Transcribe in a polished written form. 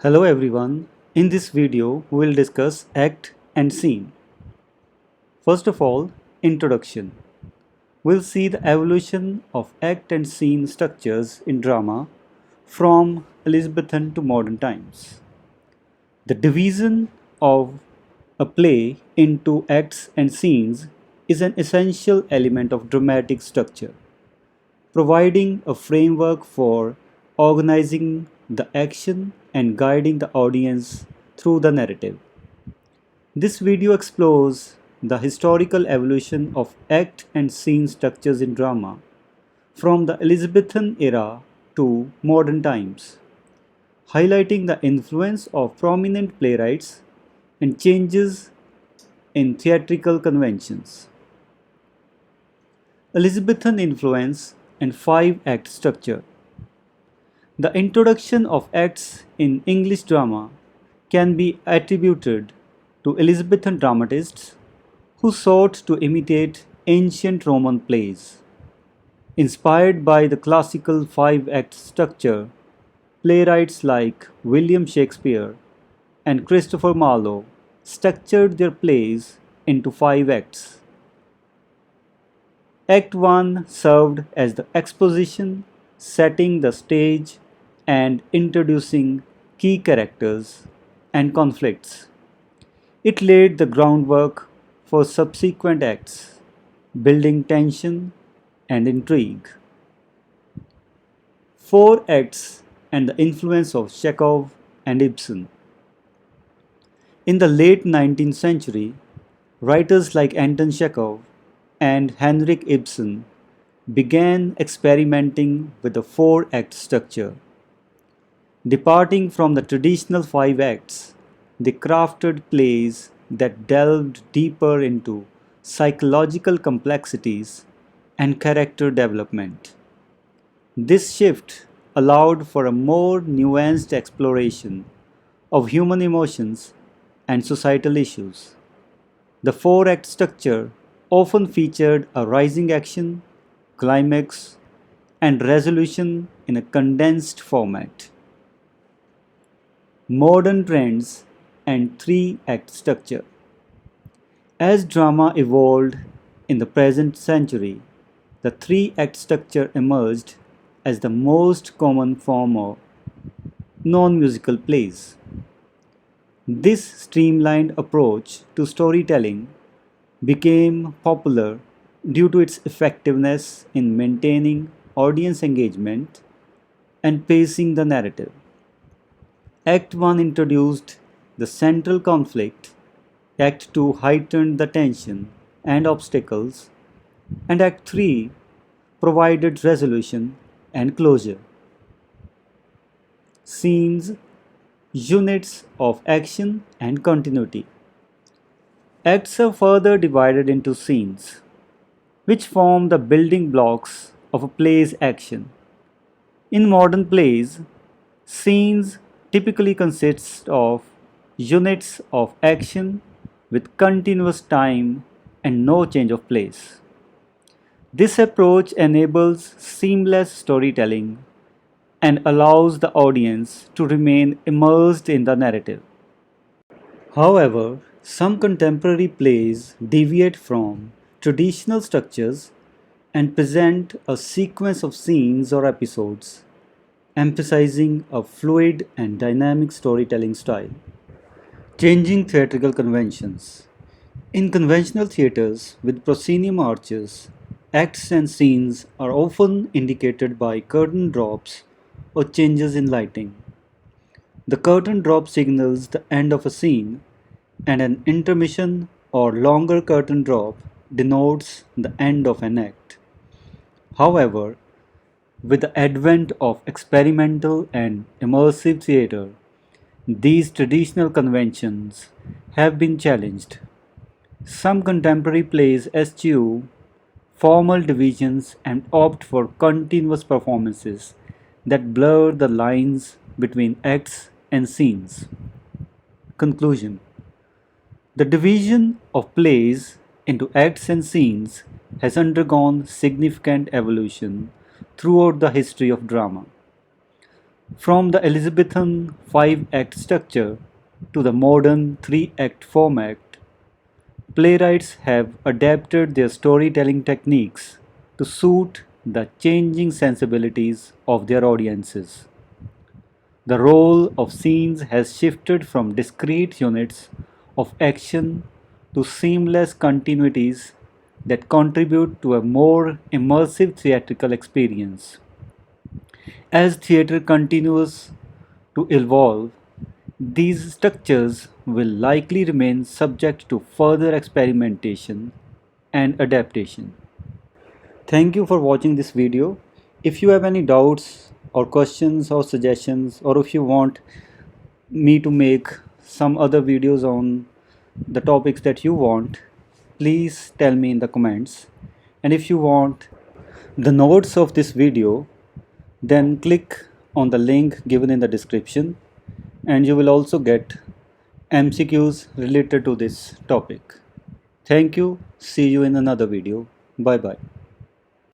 Hello everyone. In this video, we will discuss act and scene. First of all, introduction. We'll see the evolution of act and scene structures in drama from Elizabethan to modern times. The division of a play into acts and scenes is an essential element of dramatic structure, providing a framework for organizing the action and guiding the audience through the narrative. This video explores the historical evolution of act and scene structures in drama from the Elizabethan era to modern times, highlighting the influence of prominent playwrights and changes in theatrical conventions. Elizabethan influence and five-act structure. The introduction of acts in English drama can be attributed to Elizabethan dramatists who sought to imitate ancient Roman plays. Inspired by the classical five-act structure, playwrights like William Shakespeare and Christopher Marlowe structured their plays into five acts. Act 1 served as the exposition, setting the stage and introducing key characters and conflicts. It laid the groundwork for subsequent acts, building tension and intrigue. Four acts and the influence of Chekhov and Ibsen. In the late 19th century, writers like Anton Chekhov and Henrik Ibsen began experimenting with the four-act structure. Departing from the traditional five acts, they crafted plays that delved deeper into psychological complexities and character development. This shift allowed for a more nuanced exploration of human emotions and societal issues. The four-act structure often featured a rising action, climax, and resolution in a condensed format. Modern trends and three-act structure. As drama evolved in the present century, the three-act structure emerged as the most common form of non-musical plays. This streamlined approach to storytelling became popular due to its effectiveness in maintaining audience engagement and pacing the narrative. Act 1 introduced the central conflict, Act 2 heightened the tension and obstacles, and Act 3 provided resolution and closure. Scenes, units of action and continuity. Acts are further divided into scenes, which form the building blocks of a play's action. In modern plays, scenes typically consist of units of action with continuous time and no change of place. This approach enables seamless storytelling and allows the audience to remain immersed in the narrative. However, some contemporary plays deviate from traditional structures and present a sequence of scenes or episodes, emphasizing a fluid and dynamic storytelling style. Changing theatrical conventions. In conventional theatres with proscenium arches, acts and scenes are often indicated by curtain drops or changes in lighting. The curtain drop signals the end of a scene, and an intermission or longer curtain drop denotes the end of an act. However, with the advent of experimental and immersive theatre, these traditional conventions have been challenged. Some contemporary plays eschew formal divisions and opt for continuous performances that blur the lines between acts and scenes. Conclusion. The division of plays into acts and scenes has undergone significant evolution throughout the history of drama. From the Elizabethan 5-act structure to the modern 3-act format, playwrights have adapted their storytelling techniques to suit the changing sensibilities of their audiences. The role of scenes has shifted from discrete units of action to seamless continuities that contribute to a more immersive theatrical experience. As theatre continues to evolve, these structures will likely remain subject to further experimentation and adaptation. Thank you for watching this video. If you have any doubts or questions or suggestions, or if you want me to make some other videos on the topics that you want, please tell me in the comments. And if you want the notes of this video, then click on the link given in the description, and you will also get MCQs related to this topic. Thank you. See you in another video. Bye bye.